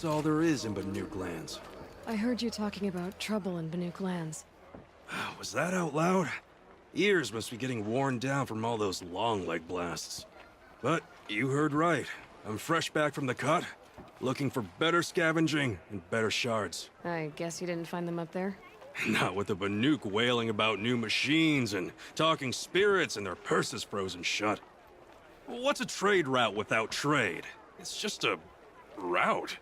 That's all there is in Banuk lands. I heard you talking about trouble in Banuk lands. Was that out loud? Ears must be getting worn down from all those long leg blasts. But you heard right. I'm fresh back from the cut, looking for better scavenging and better shards. I guess you didn't find them up there? Not with the Banuk wailing about new machines and talking spirits and their purses frozen shut. What's a trade route without trade? It's just a route.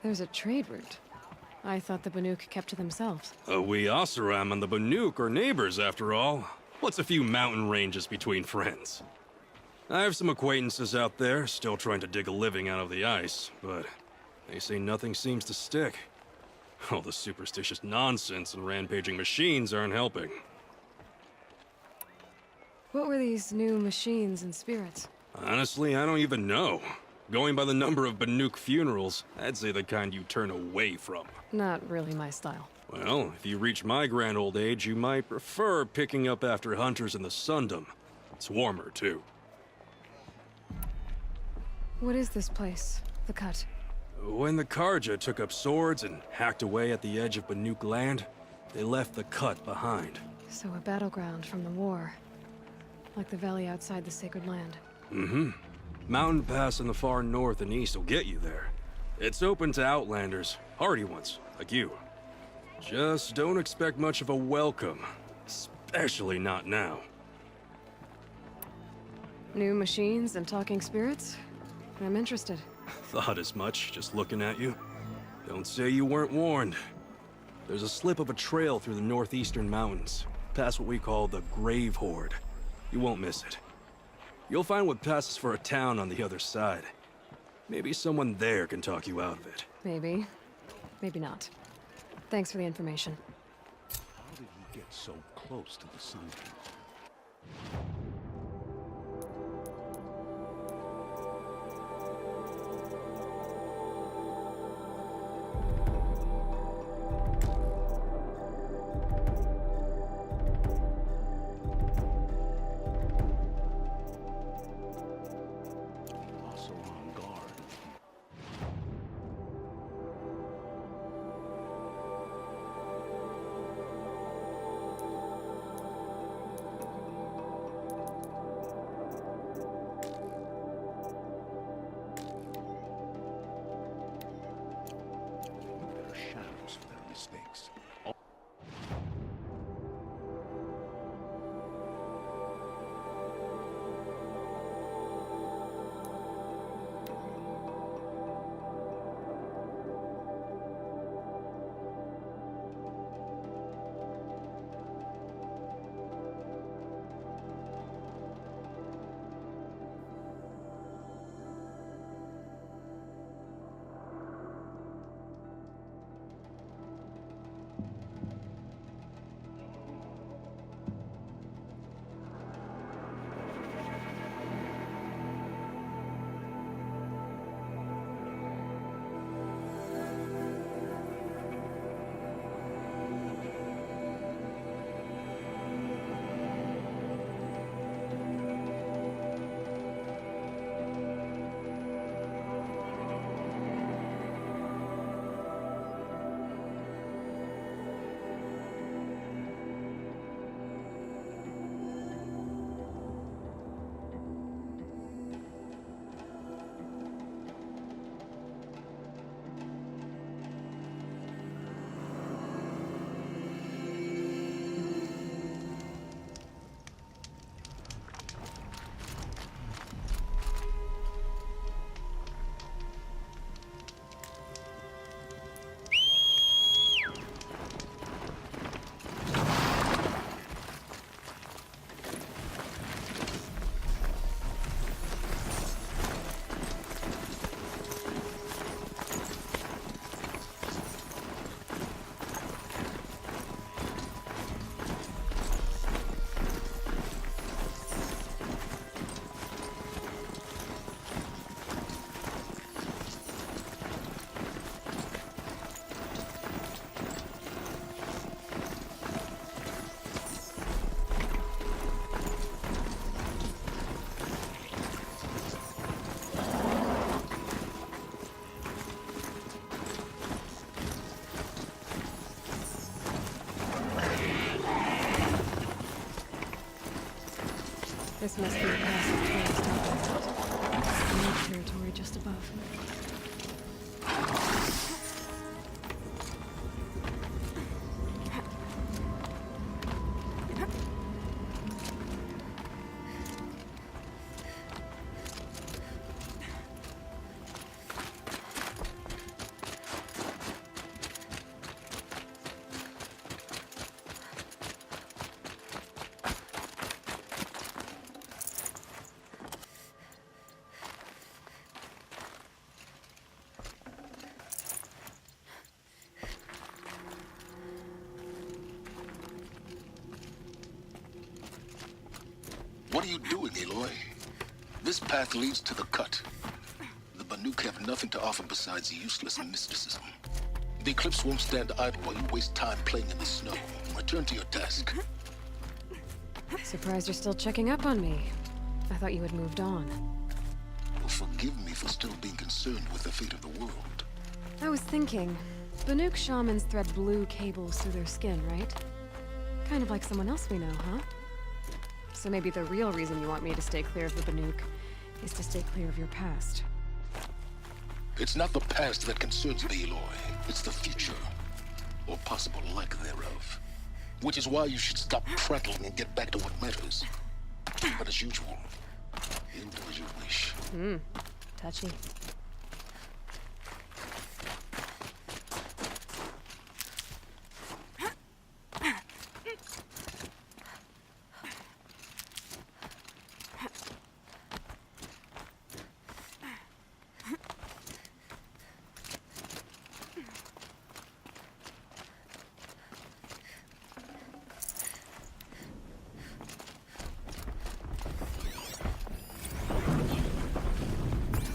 There's a trade route. I thought the Banuk kept to themselves. We Oseram and the Banuk are neighbors, after all. What's a few mountain ranges between friends? I have some acquaintances out there, still trying to dig a living out of the ice, but they say nothing seems to stick. All the superstitious nonsense and rampaging machines aren't helping. What were these new machines and spirits? Honestly, I don't even know. Going by the number of Banuk funerals, I'd say the kind you turn away from. Not really my style. Well, if you reach my grand old age, you might prefer picking up after hunters in the Sundom. It's warmer, too. What is this place? The Cut? When the Karja took up swords and hacked away at the edge of Banuk land, they left the Cut behind. So a battleground from the war. Like the valley outside the Sacred Land. Mm-hmm. Mountain Pass in the far north and east will get you there. It's open to outlanders, hardy ones, like you. Just don't expect much of a welcome, especially not now. New machines and talking spirits? I'm interested. Thought as much, just looking at you. Don't say you weren't warned. There's a slip of a trail through the northeastern mountains, past what we call the Grave Horde. You won't miss it. You'll find what passes for a town on the other side. Maybe someone there can talk you out of it. Maybe. Maybe not. Thanks for the information. How did we get so close to the sun? Also on guard. This must be a passage trail talking about. New territory just above. What are you doing, Aloy? This path leads to the cut. The Banuk have nothing to offer besides useless mysticism. The Eclipse won't stand idle while you waste time playing in the snow. Return to your task. Surprised you're still checking up on me. I thought you had moved on. Well, forgive me for still being concerned with the fate of the world. I was thinking, Banuk shamans thread blue cables through their skin, right? Kind of like someone else we know, huh? So maybe the real reason you want me to stay clear of the Banuk is to stay clear of your past. It's not the past that concerns me, Aloy. It's the future. Or possible lack thereof. Which is why you should stop prattling and get back to what matters. But as usual, you'll do as you wish. Touchy.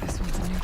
This one's a new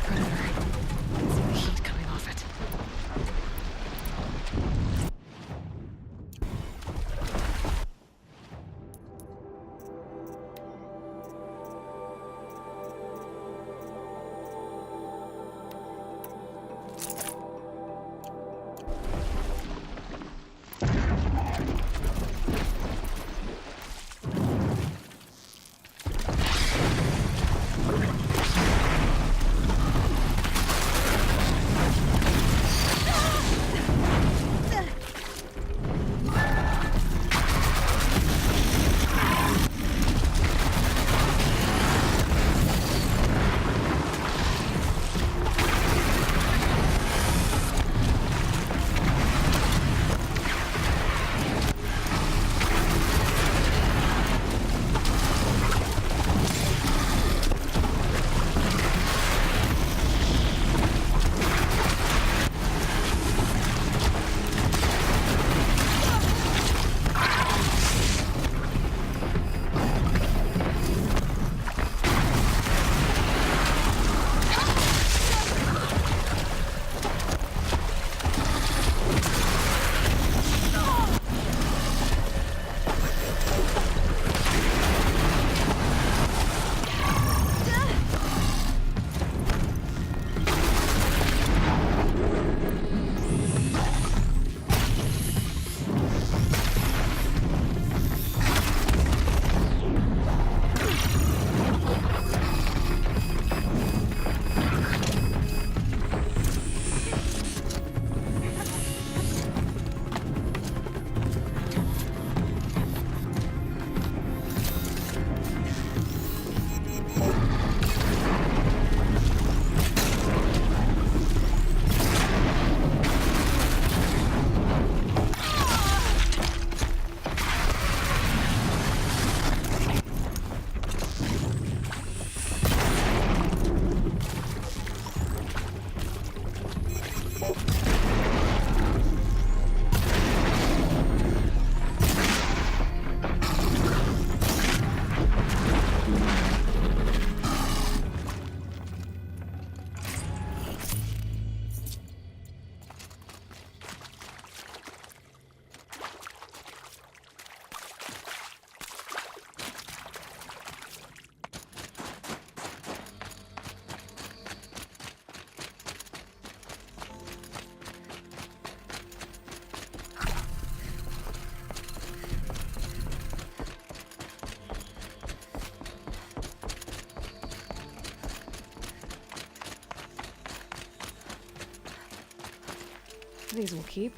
These will keep.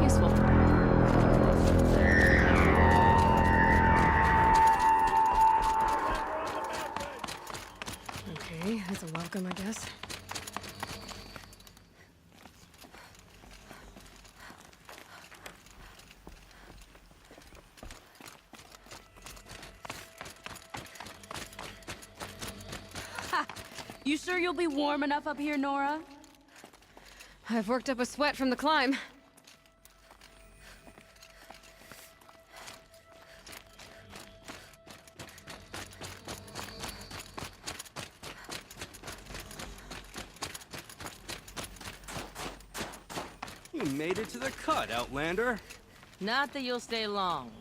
Useful. Okay, that's a welcome, I guess. You sure you'll be warm enough up here, Nora? I've worked up a sweat from the climb. You made it to the cut, Outlander. Not that you'll stay long.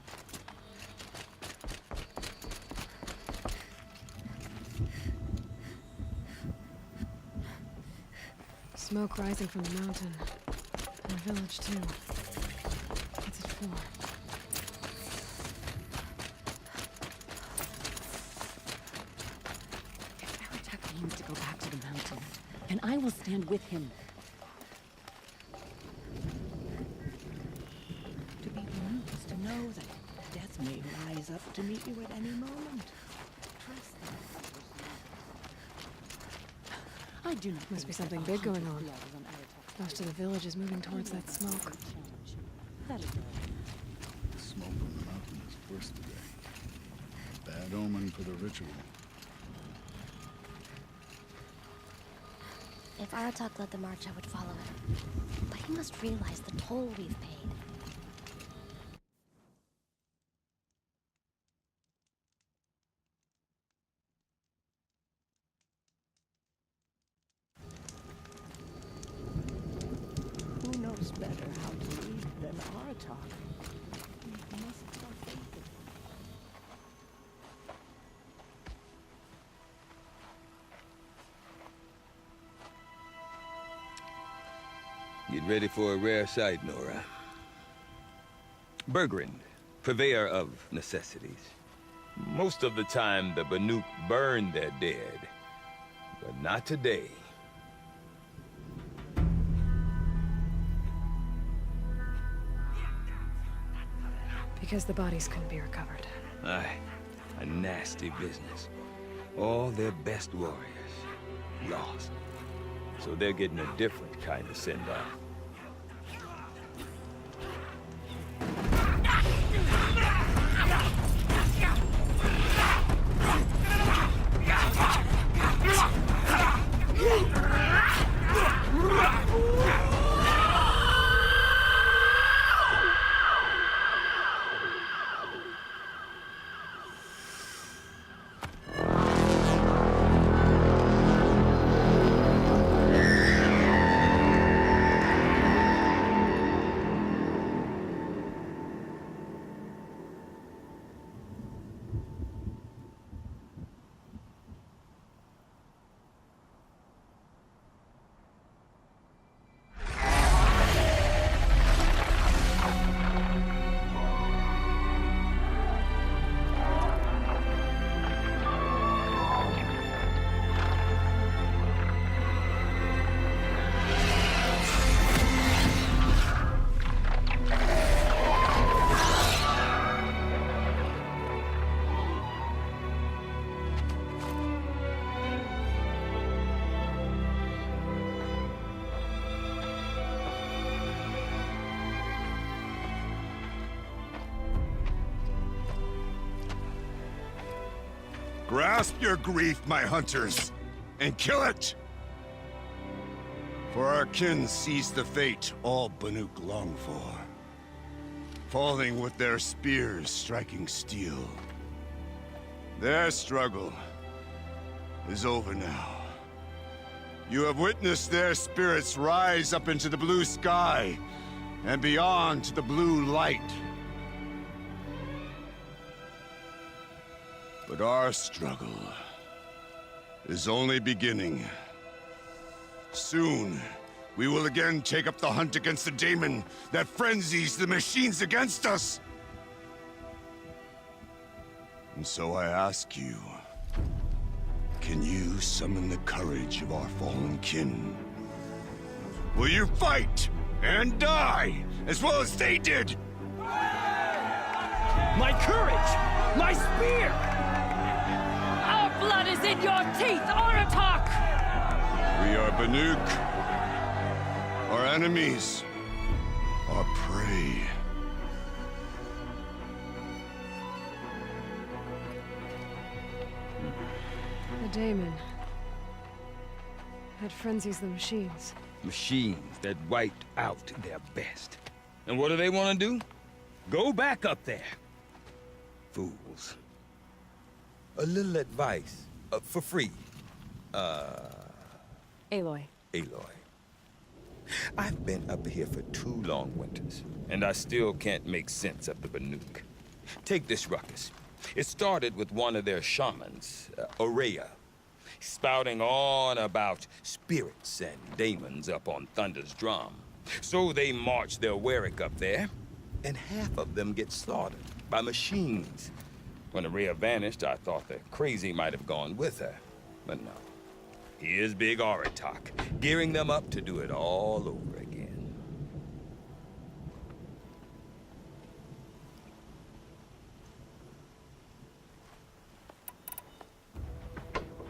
Smoke rising from the mountain. And a village, too. What's it for? If Aratak needs to go back to the mountain, and I will stand with him. To be Banuk is to know that death may rise up to meet you at any moment. Trust that. I do not. Must be something big going on. Most of the village is moving towards that smoke. That is The smoke from the mountain is worse today. Bad omen for the ritual. If Aratak led the march, I would follow him. But he must realize the toll we've paid. Who knows better how to lead than Aratak? We must partake of it. Get ready for a rare sight, Nora. Bergrand, purveyor of necessities. Most of the time, the Banuk burn their dead. But not today. Because the bodies couldn't be recovered. Aye, a nasty business. All their best warriors lost. So they're getting a different kind of send-off. Grasp your grief, my hunters, and kill it! For our kin sees the fate all Banuk long for. Falling with their spears striking steel. Their struggle is over now. You have witnessed their spirits rise up into the blue sky and beyond to the blue light. But our struggle is only beginning. Soon, we will again take up the hunt against the daemon that frenzies the machines against us. And so I ask you, can you summon the courage of our fallen kin? Will you fight and die as well as they did? My courage! My spear! Our blood is in your teeth, Aratak! We are Banuk. Our enemies are prey. The daemon. That frenzies the machines. Machines that wiped out their best. And what do they want to do? Go back up there. Fools. A little advice, for free. Aloy. Aloy. I've been up here for 2 long winters, and I still can't make sense of the Banuk. Take this ruckus. It started with one of their shamans, Aurea, spouting on about spirits and daemons up on Thunder's drum. So they march their Warwick up there, and half of them get slaughtered by machines. When Aurea vanished, I thought the crazy might have gone with her, but no. Here's Big Aratak, gearing them up to do it all over again.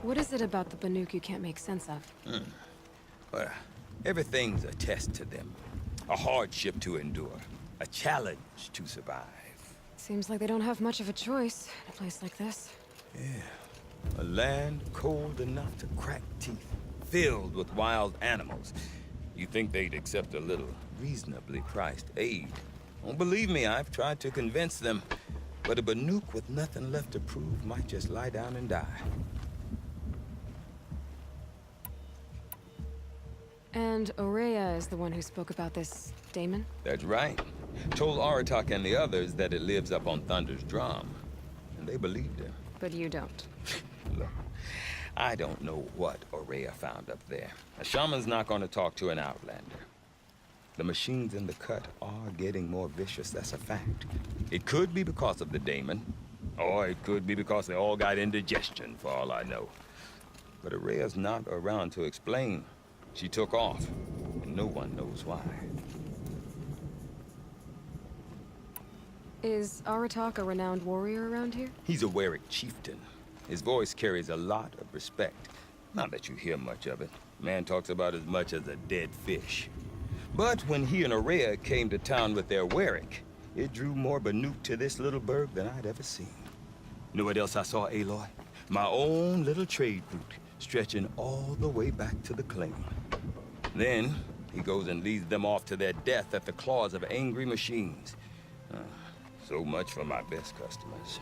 What is it about the Banuk you can't make sense of? Well, everything's a test to them. A hardship to endure. A challenge to survive. Seems like they don't have much of a choice in a place like this. A land cold enough to crack teeth, filled with wild animals. You think they'd accept a little reasonably priced aid? Don't believe me, I've tried to convince them. But a Banuk with nothing left to prove might just lie down and die. And Aurea is the one who spoke about this daemon? That's right. Told Aratak and the others that it lives up on Thunder's drum. And they believed him. But you don't. Look, I don't know what Aurea found up there. A shaman's not going to talk to an outlander. The machines in the cut are getting more vicious, that's a fact. It could be because of the daemon, or it could be because they all got indigestion, for all I know. But Aurea's not around to explain. She took off, and no one knows why. Is Aratak a renowned warrior around here? He's a Warwick chieftain. His voice carries a lot of respect. Not that you hear much of it. Man talks about as much as a dead fish. But when he and Aurea came to town with their Warwick, it drew more Banuk to this little burg than I'd ever seen. Know what else I saw, Aloy? My own little trade route, stretching all the way back to the claim. Then, he goes and leads them off to their death at the claws of angry machines. So much for my best customers.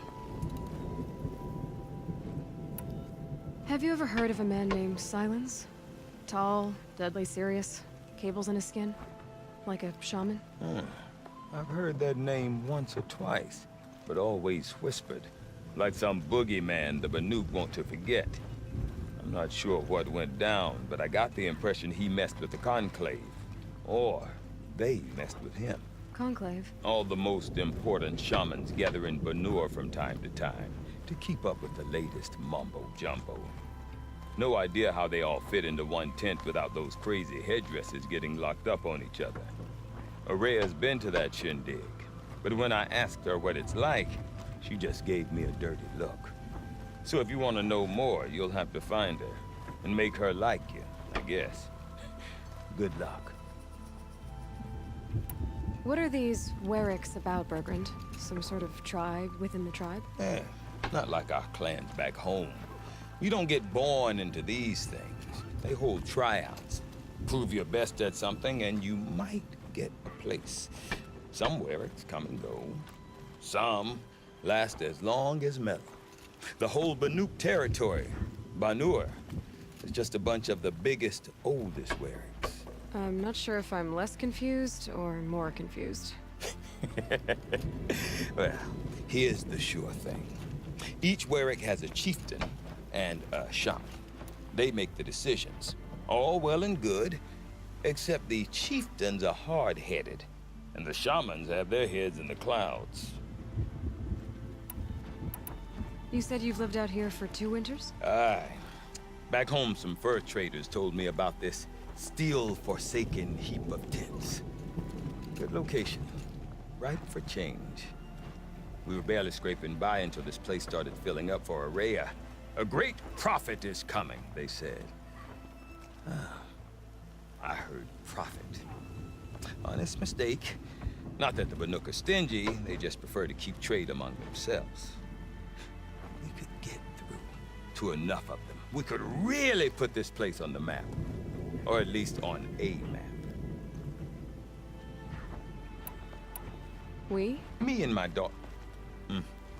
Have you ever heard of a man named Silence? Tall, deadly serious, cables in his skin? Like a shaman? I've heard that name once or twice, but always whispered. Like some boogeyman the Banuk want to forget. I'm not sure what went down, but I got the impression he messed with the Conclave. Or they messed with him. Conclave? All the most important shamans gather in Banur from time to time to keep up with the latest mumbo-jumbo. No idea how they all fit into one tent without those crazy headdresses getting locked up on each other. Aurea's been to that shindig, but when I asked her what it's like, she just gave me a dirty look. So if you want to know more, you'll have to find her and make her like you, I guess. Good luck. What are these Warwicks about, Bergrand? Some sort of tribe within the tribe? Not like our clans back home. You don't get born into these things. They hold tryouts. Prove your best at something and you might get a place. Some Warwicks come and go. Some last as long as metal. The whole Banuk territory, Banur, is just a bunch of the biggest, oldest Warwicks. I'm not sure if I'm less confused or more confused. Well, here's the sure thing. Each Warwick has a chieftain and a shaman. They make the decisions. All well and good, except the chieftains are hard-headed, and the shamans have their heads in the clouds. You said you've lived out here for 2 winters? Aye. Back home, some fur traders told me about this still-forsaken heap of tents. Good location. Ripe for change. We were barely scraping by until this place started filling up for Araya. A great prophet is coming, they said. I heard prophet. Honest mistake. Not that the Banuk are stingy, they just prefer to keep trade among themselves. We could get through to enough of them. We could really put this place on the map. Or at least on a map. We? Me and my daughter.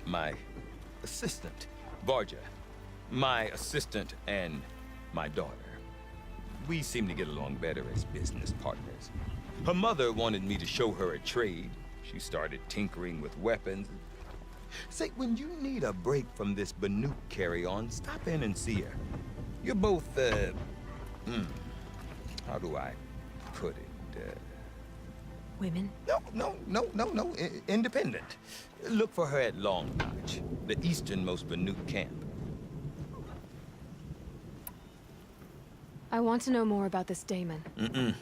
My assistant, Varja. My assistant and my daughter. We seem to get along better as business partners. Her mother wanted me to show her a trade. She started tinkering with weapons. Say, when you need a break from this Banuk carry-on, stop in and see her. You're both, how do I put it? Women? No. Independent. Look for her at Long Notch, the easternmost Banuk camp. I want to know more about this Daemon.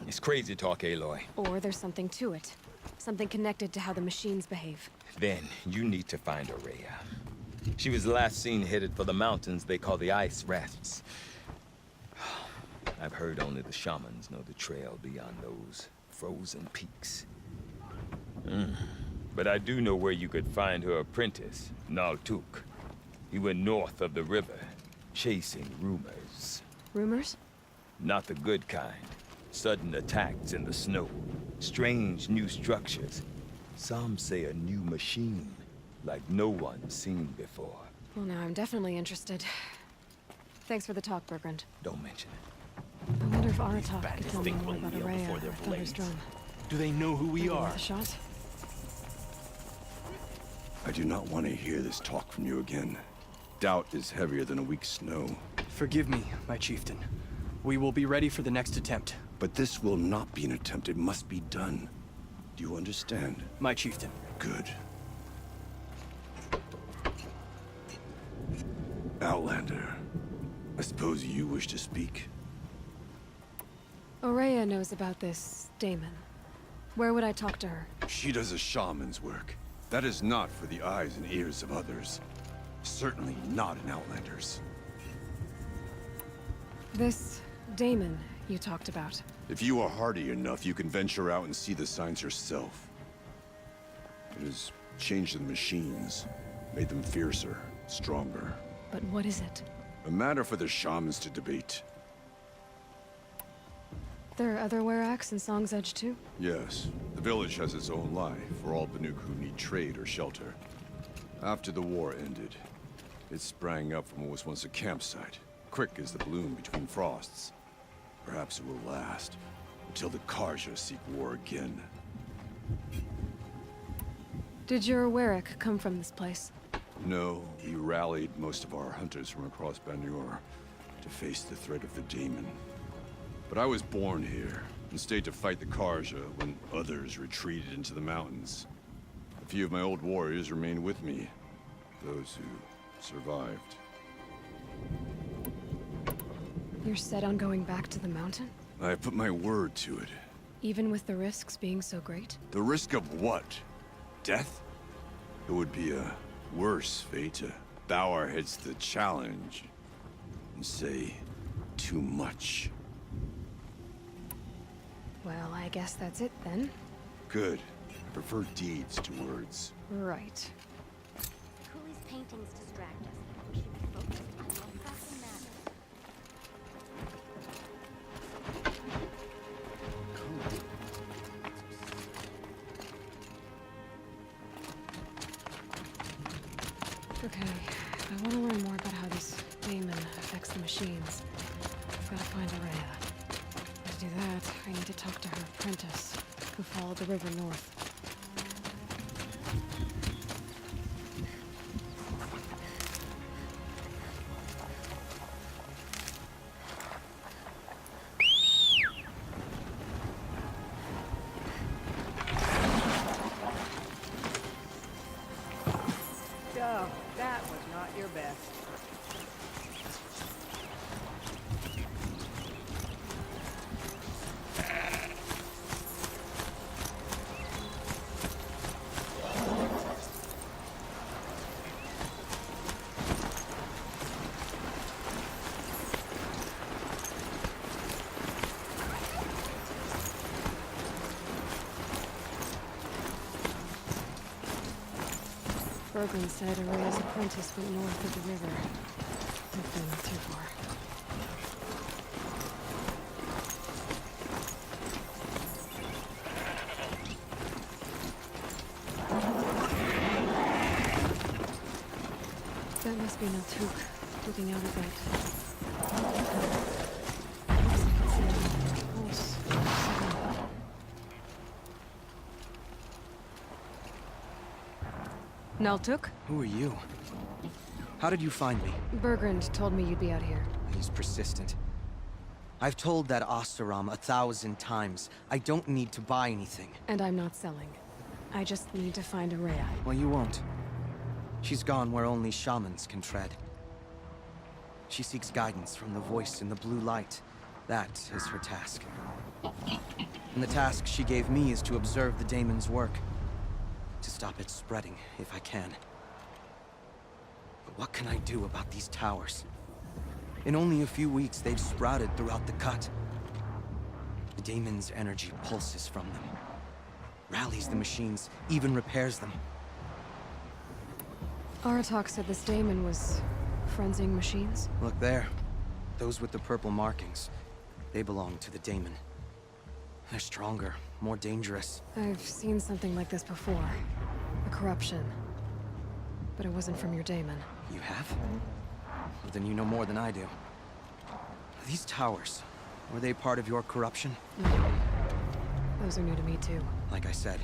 It's crazy talk, Aloy. Or there's something to it. Something connected to how the machines behave. Then you need to find Araya. She was last seen headed for the mountains they call the Ice Rafts. I've heard only the shamans know the trail beyond those frozen peaks. But I do know where you could find her apprentice, Naltuk. He went north of the river, chasing rumors. Rumors? Not the good kind. Sudden attacks in the snow. Strange new structures. Some say a new machine, like no one's seen before. Well, now I'm definitely interested. Thanks for the talk, Bergrand. Don't mention it. I wonder if Aratak bad could to tell me think more we'll about kneel Araya before or their Thunder's blades. drum. Do they know who we Maybe are? worth a shot? I do not want to hear this talk from you again. Doubt is heavier than a week's snow. Forgive me, my chieftain. We will be ready for the next attempt. But this will not be an attempt. It must be done. Do you understand? My chieftain. Good. Outlander, I suppose you wish to speak? Araya knows about this Daemon. Where would I talk to her? She does a shaman's work. That is not for the eyes and ears of others. Certainly not an Outlander's. This Daemon you talked about. If you are hardy enough, you can venture out and see the signs yourself. It has changed the machines, made them fiercer, stronger. But what is it? A matter for the shamans to debate. There are other Weraks in Song's Edge too? Yes, the village has its own life for all Banuk who need trade or shelter. After the war ended, it sprang up from what was once a campsite, quick as the bloom between frosts. Perhaps it will last, until the Karja seek war again. Did your Werak come from this place? No, we rallied most of our hunters from across Banur to face the threat of the Daemon. But I was born here, and stayed to fight the Karja when others retreated into the mountains. A few of my old warriors remained with me, those who survived. You're set on going back to the mountain? I have put my word to it. Even with the risks being so great? The risk of what? Death? It would be a worse fate to bow our heads to the challenge and say too much. Well, I guess that's it then. Good. I prefer deeds to words. Right. Cooley's paintings distract us. We should be focused on more pressing matters. Okay, I want to learn more about how this Daemon affects the machines. I've got to find Araya. To do that, I need to talk to her apprentice, who followed the river north. So, that was not your best. Bergman said Araya's apprentice went north of the river. Hopefully not too far. That must be Naltuk, looking out of that. Looks like it's a pulse. Naltuk? Who are you? How did you find me? Bergrand told me you'd be out here. He's persistent. I've told that Oseram 1,000 times. I don't need to buy anything. And I'm not selling. I just need to find Araya. Well, you won't. She's gone where only shamans can tread. She seeks guidance from the voice in the blue light. That is her task. And the task she gave me is to observe the daemon's work. To stop it spreading, if I can. But what can I do about these towers? In only a few weeks, they've sprouted throughout the cut. The daemon's energy pulses from them. Rallies the machines, even repairs them. Aratak said this daemon was frenzying machines? Look there. Those with the purple markings. They belong to the daemon. They're stronger, more dangerous. I've seen something like this before. A corruption. But it wasn't from your daemon. You have? Well, then you know more than I do. These towers, were they part of your corruption? No. Those are new to me too. Like I said,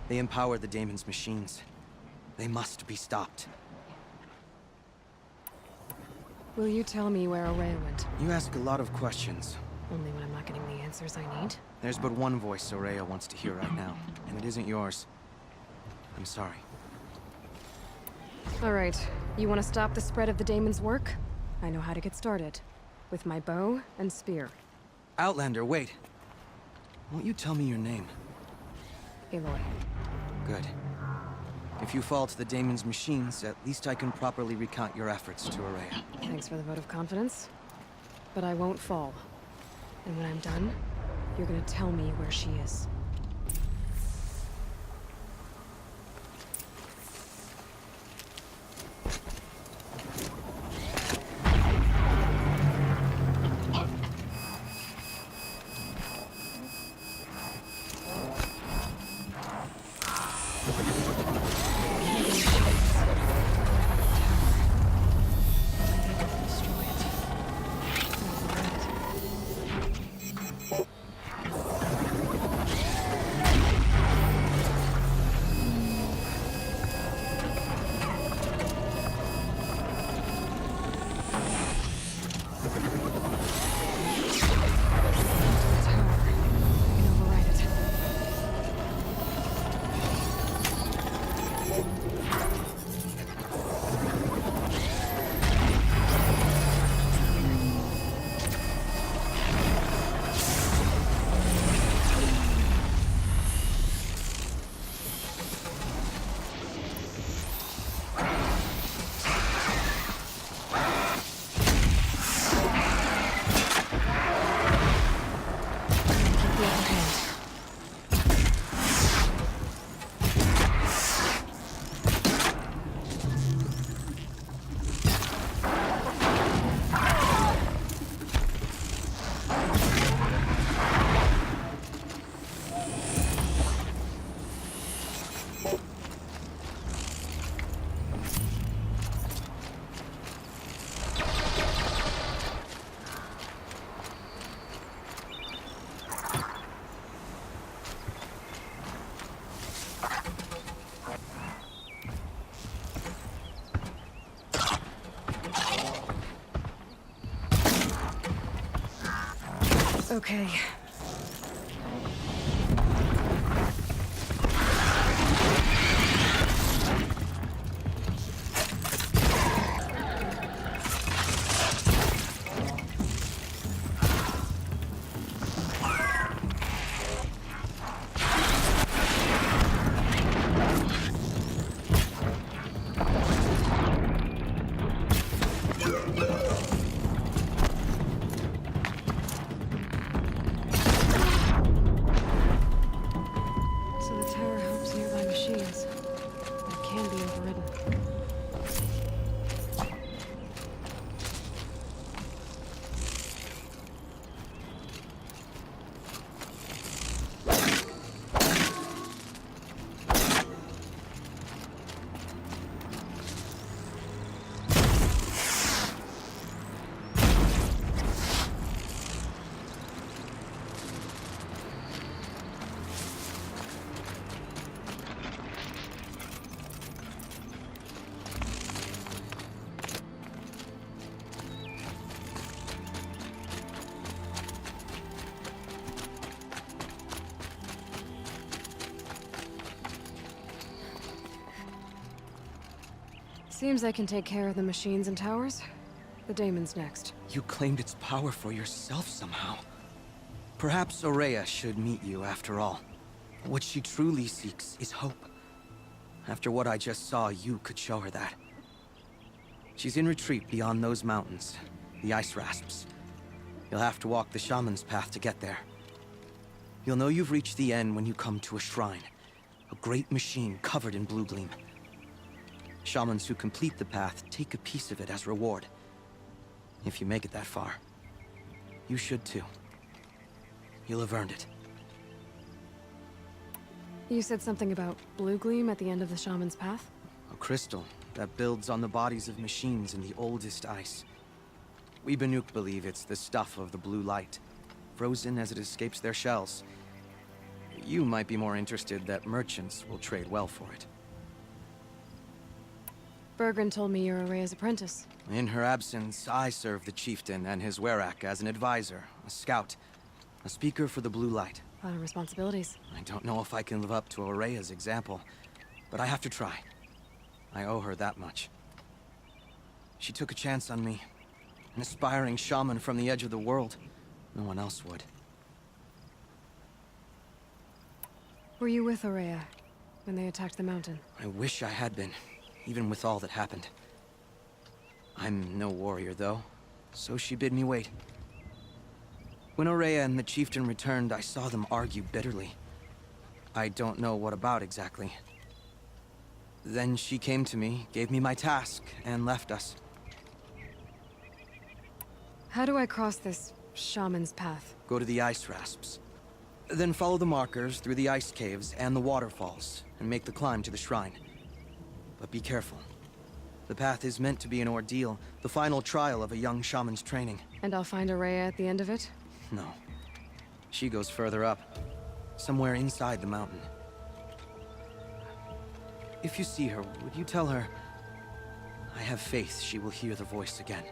they empower the daemon's machines. They must be stopped. Will you tell me where Araya went? You ask a lot of questions. Only when I'm not getting the answers I need. There's but one voice Araya wants to hear right now, and it isn't yours. I'm sorry. All right. You want to stop the spread of the daemon's work? I know how to get started. With my bow and spear. Outlander, wait. Won't you tell me your name? Aloy. Good. If you fall to the daemon's machines, at least I can properly recount your efforts to Araya. Thanks for the vote of confidence. But I won't fall. And when I'm done, you're gonna tell me where she is. Okay. So the tower helps nearby machines. It can be overridden. Seems I can take care of the machines and towers. The daemon's next. You claimed its power for yourself somehow. Perhaps Aurea should meet you after all. What she truly seeks is hope. After what I just saw, you could show her that. She's in retreat beyond those mountains, the ice rasps. You'll have to walk the shaman's path to get there. You'll know you've reached the end when you come to a shrine. A great machine covered in blue gleam. Shamans who complete the path take a piece of it as reward. If you make it that far, you should too. You'll have earned it. You said something about blue gleam at the end of the shaman's path? A crystal that builds on the bodies of machines in the oldest ice. We Banuk believe it's the stuff of the blue light, frozen as it escapes their shells. You might be more interested that merchants will trade well for it. Bergren told me you're Aurea's apprentice. In her absence, I serve the chieftain and his werak as an advisor, a scout, a speaker for the blue light. A lot of responsibilities. I don't know if I can live up to Aurea's example, but I have to try. I owe her that much. She took a chance on me, an aspiring shaman from the edge of the world. No one else would. Were you with Aurea when they attacked the mountain? I wish I had been, even with all that happened. I'm no warrior, though, so she bid me wait. When Aurea and the chieftain returned, I saw them argue bitterly. I don't know what about exactly. Then she came to me, gave me my task, and left us. How do I cross this shaman's path? Go to the ice rasps. Then follow the markers through the ice caves and the waterfalls, and make the climb to the shrine. But be careful. The path is meant to be an ordeal, the final trial of a young shaman's training. And I'll find Aurea at the end of it? No. She goes further up, somewhere inside the mountain. If you see her, would you tell her, I have faith she will hear the voice again?